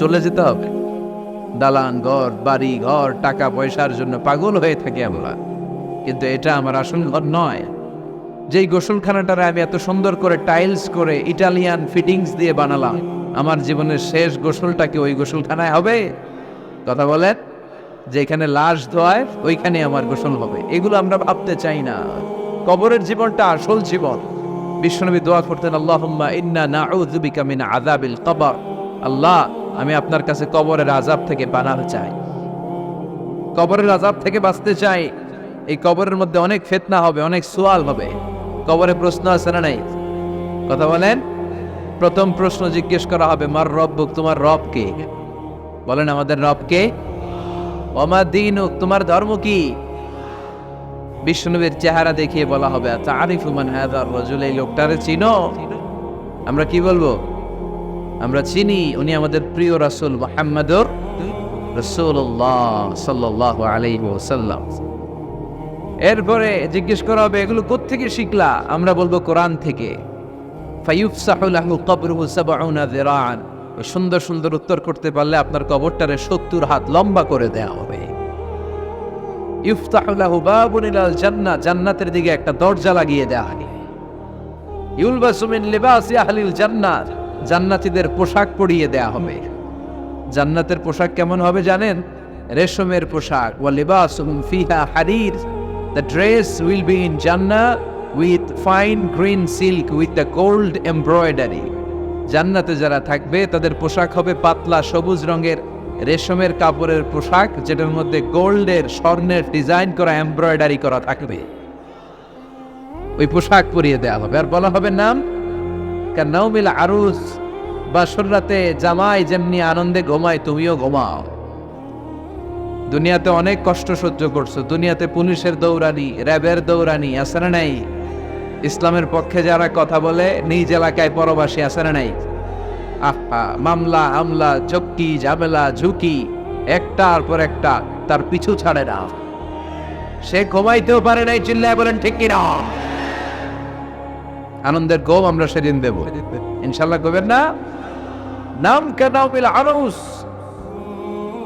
চলে যেতে হবে। দালান ঘর, বাড়ি ঘর, টাকা পয়সার জন্য পাগল হয়ে থাকি আমরা, কিন্তু এটা আমার আসল ঘর নয়। যেই গোসলখানাটারে আমি এত সুন্দর করে টাইলস করে ইটালিয়ান ফিটিংস দিয়ে বানালাম, আমার জীবনের শেষ গোসলটা কি ওই গোসলখানায় হবে? কথা বলেন। যেখানে লাশ ধোয়ায় ওইখানে আমার গোসল হবে, এগুলো আমরা ভাবতে চাই না। কবরের জীবনটা আসল জীবন। বিশ্বনবী দোয়া করতেন, আল্লাহুম্মা ইন্না নাউযু বিকা মিন আযাবিল কবর। আল্লাহ, আমি আপনার কাছে কবরের আযাব থেকে পানাহ চাই, কবরের আযাব থেকে বাঁচতে চাই। এই কবরের মধ্যে অনেক ফিতনা হবে, অনেক সুয়াল হবে। কবরে প্রশ্ন আছে না নাই? কথা বলেন। প্রথম প্রশ্ন জিজ্ঞেস করা হবে, মার রব্বুক, তোমার রব কে? বলেন, আমাদের রব কে? ওমা দীনুক, তোমার ধর্ম কি? বিশ্বনবীর চেহারা দেখিয়ে বলা হবে, তারিফু মান হাযার রাজুল, এই লোকটারে চিনো? আমরা কি বলবো? আমরা চিনি, উনি আমাদের প্রিয় রাসূল মুহাম্মদুর রাসূলুল্লাহ সাল্লাল্লাহু আলাইহি ওয়াসাল্লাম। এরপরে জিজ্ঞেস করা হবে, এগুলো কোত্থেকে শিখলা? আমরা বলবো, কোরআন থেকে। ফায়ুফসাহু লাহু কবরুহু ৭০ যিরাআন। সুন্দর সুন্দর উত্তর করতে পারলে আপনার কবরটারে ৭০ হাত লম্বা করে দেয়া হবে। ইফতাহু লাহু বাবুন ইলাল জান্নাহ, জান্নাতের দিকে একটা দরজা লাগিয়ে দেয়া হবে। ইউলবাসু মিন লিবাসি আহলিল জান্নাহ, জান্নাতীদের পোশাক পরিয়ে দেয়া হবে। জান্নাতের পোশাক কেমন হবে জানেন? রেশমের পোশাক। ওয়া লিবাসুহুম ফিহা হারির, the dress will be in Jannah with fine green silk with the gold embroidery. জান্নাতে যারা থাকবে তাদের পোশাক হবে পাতলা সবুজ রঙের রেশমের কাপড়ের পোশাক, যেটার মধ্যে গোল্ডের, স্বর্ণের ডিজাইন করা, এমব্রয়ডারি করা থাকবে। ওই পোশাক পরিয়ে দেওয়া হবে। আর বলা হবে নাম কান্নাউমিল আরুস, বাসর রাতে জামাই যেমনি আনন্দে ঘুমায় তুমিও ঘুমাও। দুনিয়াতে অনেক কষ্ট সহ্য করছো, দুনিয়াতে পুলিশের দৌড়ানি, র্যাবের দৌড়ানি, আছে না নাই? ইসলামের পক্ষে যারা কথা বলে নিজ এলাকায় পরবাসী, আছে না নাই? আহা, মামলা হামলা, চক্কি ঝামেলা ঝুঁকি, একটার পর একটা, তার পিছু ছাড়ে না। সে ঘুমাইতেও পারে নাই, চিল্লায় বলেন ঠিক কিনা? আনন্দের ঘুম আমরা সেদিন দেব ইনশাল্লাহ, কবেন না? নাম কানাউমিল আরুস,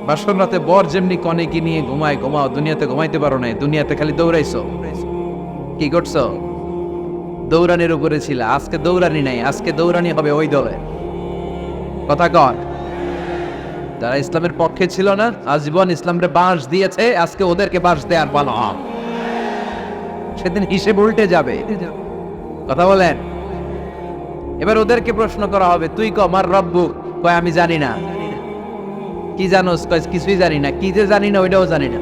বাসর রাতে বর যেমনি কনেকে নিয়ে ঘুমায় ঘুমাও। দুনিয়াতে ঘুমাইতে পারো নাই, দুনিয়াতে খালি দৌড়াইছো। কি করছো? দৌড়ানির উপরে ছিল। আজকে দৌড়ানি নাই, আজকে দৌড়ানি হবে ওই দলে। কথা কর। যারা ইসলামের পক্ষে ছিল না, আজীবন ইসলামরে বাঁশ দিয়েছে, আজকে ওদেরকে বাঁশ দেওয়ার পালা। সেদিন হিসেব উল্টে যাবে। কথা বলেন। এবার ওদেরকে প্রশ্ন করা হবে, তুই ক মার রব্বুক, কয় আমি জানি না। কি জানোস? কয় কিছুই জানি না। কি যে জানি না ওইটাও জানি না।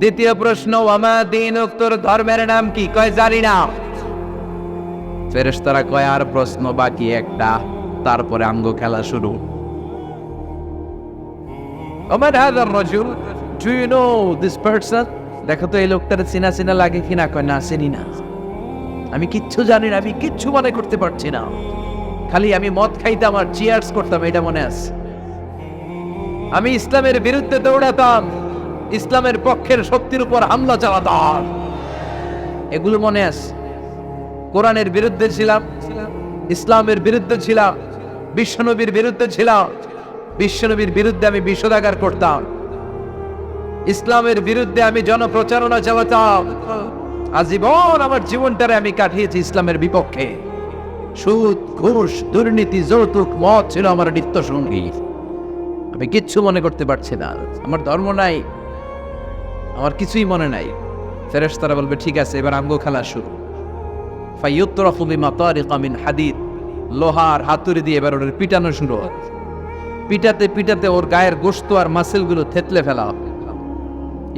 দ্বিতীয় প্রশ্ন, ওয়ামা দীনুক, তোর ধর্মের নাম কি? কয় জানি না। ফেরেশতারা কয় আর প্রশ্ন বাকি একটা, তারপরে আমগো খেলা শুরু। ওমান হাযার রাজুল, do you know this person? দেখো তো এই লোকটার চিনা চিনা লাগে কিনা। কয় না, চিনি না। আমি কিচ্ছু জানি না, আমি কিচ্ছু মনে করতে পারছি না। খালি আমি মদ খাইতাম আর চিয়ার্স করতাম, এটা মনে আছে। আমি ইসলামের বিরুদ্ধে দৌড়াতাম, ইসলামের পক্ষের শক্তির উপর হামলা চালাতাম, এগুলো মনে আছে। কোরআনের বিরুদ্ধে ছিলাম, ইসলামের বিরুদ্ধে ছিলাম, বিশ্বনবীর বিরুদ্ধে ছিলাম। বিশ্বনবীর বিরুদ্ধে আমি বিষোদাগার করতাম, ইসলামের বিরুদ্ধে আমি জনপ্রচারণা চালাতাম। আজীবন আমার জীবনটারে আমি কাটিয়েছি ইসলামের বিপক্ষে। সুদ, ঘুষ, দুর্নীতি, যৌতুক, মদ ছিল আমার নিত্য সঙ্গী। আমি কিচ্ছু মনে করতে পারছি না, আমার ধর্ম নাই, আমার কিছুই মনে নাই। ফেরেশতারা বলবে, ঠিক আছে, এবার আমগো খেলা শুরু। ফায়ুতরাফু বিমাতারিকা মিন হাদিদ, লোহার হাতুড়ি দিয়ে এবার ওর পিটানো শুরু। পিটাতে পিটাতে ওর গায়ের গোশত আর মাসেলগুলো থেতলে ফেলা হবে।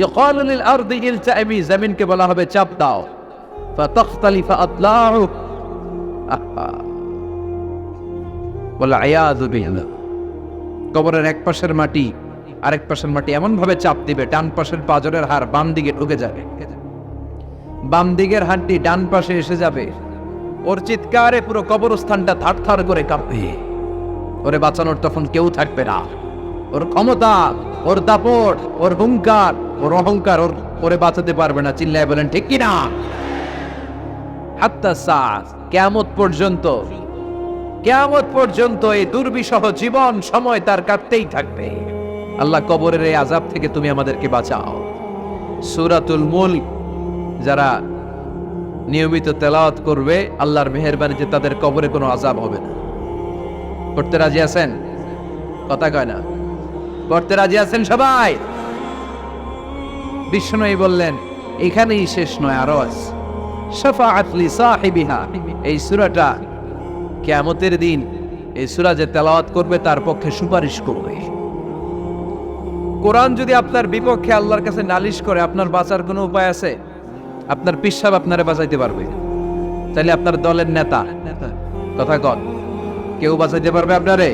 ইয়কালু লিল আরদি ইলতাইমি, জমিনকে বলা হবে চাপ দাও। ফাতাখতালিফা আতলাউ, ওয়াল আয়াযু বিল্লাহ। কবরের এক পাশের মাটি আরেক পাশের মাটি এমন ভাবে চাপ দিবে, ডান পাশের পাঁজরের হাড় বাম দিকে ঢুকে যাবে, বাম দিকের হাড়টি ডান পাশে এসে যাবে। ওর চিৎকারে পুরো কবরস্থানটা থারথার করে কাঁপবে। ওরে বাঁচানোর তখন কেউ থাকবে না। ওর ক্ষমতা, ওর দাপট, ওর হুঙ্কার, ওর অহংকার ওরে বাঁচাতে পারবে না। চিল্লায় বলেন ঠিক কিনা? হাত্তা সাআত, কিয়ামত পর্যন্ত কিয়ামত পর্যন্ত এই দুর্বিষহ জীবন সময় তার কাটতেই থাকবে। আল্লাহ কবরের এই আযাব থেকে তুমি আমাদেরকে বাঁচাও। সূরাতুল মুলক যারা নিয়মিত তেলাওয়াত করবে, আল্লাহর মেহেরবানিতে তাদের কবরে কোনো আযাব হবে না। পড়তে রাজি আছেন? কথা কয় না। পড়তে রাজি আছেন সবাই? বিষ্ণু বললেন এখানেই শেষ নয়, আরো আছে। শাফাআত লি সাহিবিহা, এই সূরাটা কিয়ামতের দিন এই সূরা যে তেলাওয়াত করবে তার পক্ষে সুপারিশ করবে। কোরআন যদি আপনার বিপক্ষে আল্লাহর কাছে নালিশ করে, আপনার বাঁচার কোনো উপায় আছে? আপনার পিসাব আপনারে বাঁচাইতে পারবে? তাহলে আপনার দলের নেতা কথা কন, কেউ বাঁচাইতে পারবে আপনারে?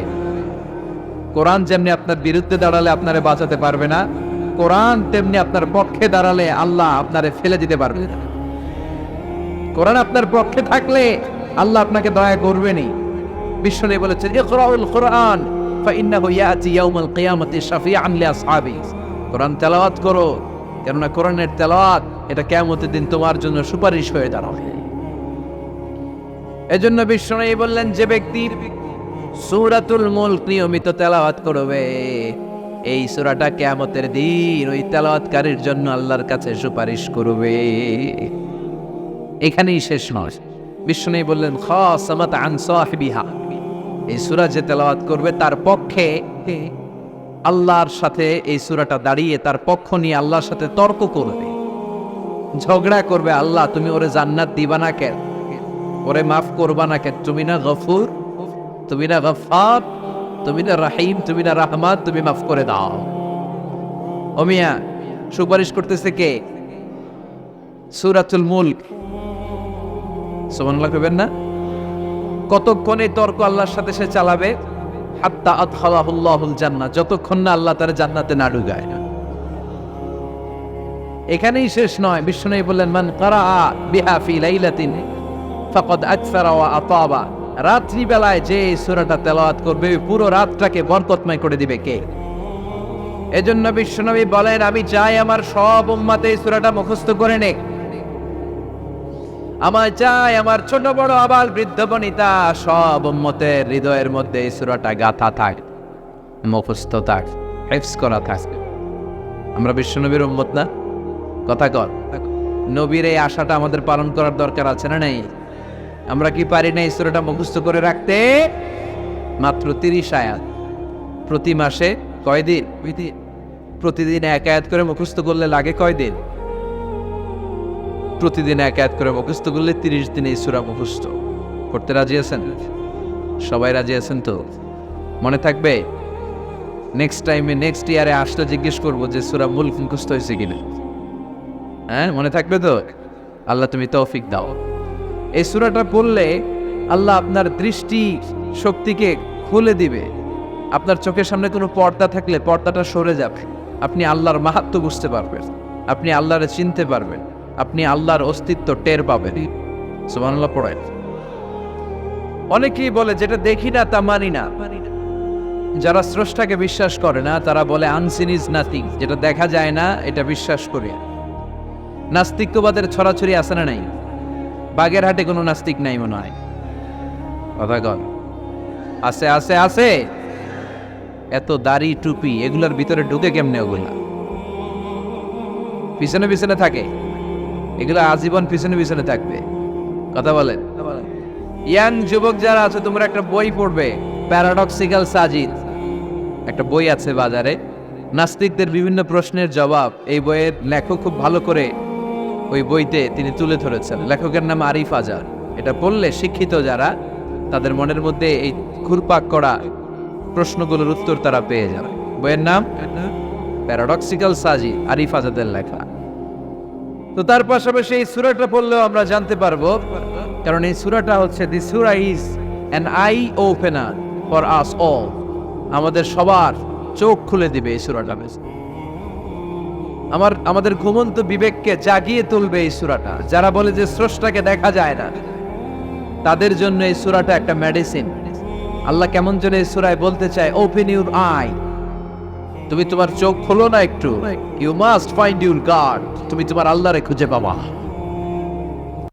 কোরআন যেমনি আপনার বিরুদ্ধে দাঁড়ালে আপনারে বাঁচাতে পারবে না, কোরআন তেমনি আপনার পক্ষে দাঁড়ালে আল্লাহ আপনারে ফেলে দিতে পারবে না। কোরআন আপনার পক্ষে থাকলে আল্লাহ আপনাকে দয়া করবেনি। বিষ্ণু বলেছেন ইকরাউল কোরআন ফাইন্নাহু ইয়াতি ইয়াউমাল কিয়ামাতি শাফিআন লিআসহাবি। কোরআন তেলাওয়াত করো, কেননা কোরআনের তেলাওয়াত এটা কিয়ামতের দিন তোমার জন্য সুপারিশ হয়ে দাঁড়াবে। এজন্য বিষ্ণু বললেন যে ব্যক্তি সূরাতুল মুলক নিয়মিত তেলাওয়াত করবে, এই সূরাটা কিয়ামতের দিন ওই তেলাওয়াতকারীর জন্য আল্লাহর কাছে সুপারিশ করবে। এখানেই শেষ নয়, বিষ্ণু বললেন খাসামাত আন সাহিবিহা, এই সূরা যে তেলাওয়াত করবে তার পক্ষে আল্লাহর সাথে এই সূরাটা দাঁড়িয়ে তার পক্ষ নিয়ে আল্লাহর সাথে তর্ক করবে, ঝগড়া করবে। আল্লাহ তুমি ওরে জান্নাত দিবা না কেন? ওরে মাফ করবা না কেন? তুমি না গফুর, তুমি না গফফার, তুমি না রাহিম, তুমি না রাহমান, তুমি মাফ করে দাও। ও মিয়া, সুপারিশ করতেছে কে? সূরাতুল মুলক। সুবহানাল্লাহ কইবেন না? কতক্ষণ এই তর্ক আল্লাহর সাথে সে চালাবে? হাত্তা আদখালাহুল্লাহুল জান্নাহ, যতক্ষণ না আল্লাহ তার জান্নাতে না ঢুকায়। এখানেই শেষ নয়, বিষ্ণু বললেন মান কারাআ বিহা ফি লাইলাতিন ফাকাদ আকসারা ওয়া আতাবা, রাত্রি বেলায় যে এই সূরাটা তেলাওয়াত করবে পুরো রাতটাকে বরকতময় করে দিবে কে? এজন্য বিশ্বনবী বলেন আমি চাই আমার সব উম্মত এই সূরাটা মুখস্থ করে নেক। আমার চাই আমার ছোট বড় আবাল বৃদ্ধ বনিতা সব উম্মতের হৃদয়ের মধ্যে এই সূরাটা গাথা থাক, মুখস্থ থাক, হিফজ করা থাক। আমরা বিশ্বনবীর উম্মত না? কথা কর। নবীর এই আশাটা আমাদের পালন করার দরকার আছে না নাই? আমরা কি পারি না এই সূরাটা মুখস্থ করে রাখতে? মাত্র 30 আয়াত, প্রতি মাসে কয়দিন? প্রতিদিন এক আয়াত করে মুখস্থ করলে লাগে কয়দিন? প্রতিদিন এক আয়াত করে মুখস্থ করলে 30 দিনে এই সূরা মুখস্থ করতে রাজি আছেন? সবাই রাজি আছেন তো? মনে থাকবে? নেক্সট টাইমে নেক্সট ইয়ারে আসলে জিজ্ঞেস করবো যে সূরা মুলক মুখস্থ হয়েছে কিনা। হ্যাঁ, মনে থাকবে তো? আল্লাহ তুমি তৌফিক দাও। এই সূরাটা পড়লে আল্লাহ আপনার দৃষ্টি শক্তিকে খুলে দিবে। আপনার চোখের সামনে কোনো পর্দা থাকলে পর্দাটা সরে যাবে, আপনি আল্লাহর মাহাত্ম্য বুঝতে পারবেন, আপনি আল্লাহরে চিনতে পারবেন, আপনি আল্লাহর অস্তিত্ব টের পাবেন। সুবহানাল্লাহ পড়েন। অনেকেই বলে যেটা দেখি না তা মানি না। যারা স্রষ্টাকে বিশ্বাস করে না তারা বলে আনসিন ইজ নাথিং, যেটা দেখা যায় না এটা বিশ্বাস করি। নাস্তিকবাদের ছড়াছড়ি আছে না নাই? বাগেরহাটে কোনো নাস্তিক নাই মনে হয়, কথা কন। আছে আছে আছে। এত দাড়ি টুপি এগুলোর ভিতরে ঢুকে কেমনে? ওগুলা পিছনে পিছনে থাকে, এগুলো আজীবন পিছনে পিছনে থাকবে। কথা বলেন। ইয়াং যুবক যারা আছে তোমরা একটা বই পড়বে, প্যারাডক্সিক্যাল সাজিদ, একটা বই আছে বাজারে, নাস্তিকদের বিভিন্ন প্রশ্নের জবাব। এই বইয়ের লেখক খুব ভালো করে ওই বইতে তিনি তুলে ধরেছেন। লেখকের নাম আরিফ আজাদ। এটা পড়লে শিক্ষিত যারা তাদের মনের মধ্যে এই ঘুরপাক করা প্রশ্নগুলোর উত্তর তারা পেয়ে যাবে। বইয়ের নাম প্যারাডক্সিক্যাল সাজিদ, আরিফ আজাদের লেখা। তো তার পাশাপাশি এই সূরাটা পড়লেও আমরা জানতে পারবো, কারণ এই সূরাটা হচ্ছে দি সূরা is an eye opener for us all, আমাদের সবার চোখ খুলে দিবে এই সূরাটা। আমাদের ঘুমন্ত বিবেককে জাগিয়ে তুলবে এই সূরাটা। যারা বলে যে স্রষ্টাকে দেখা যায় না তাদের জন্য এই সূরাটা একটা মেডিসিন। আল্লাহ কেমন যেন এই সূরায় বলতে চায় ওপেন ইউর আই, তুমি তোমার চোখ খোলো না একটু, you must find your God, তুমি তোমার আল্লাহরে খুঁজে পাবা।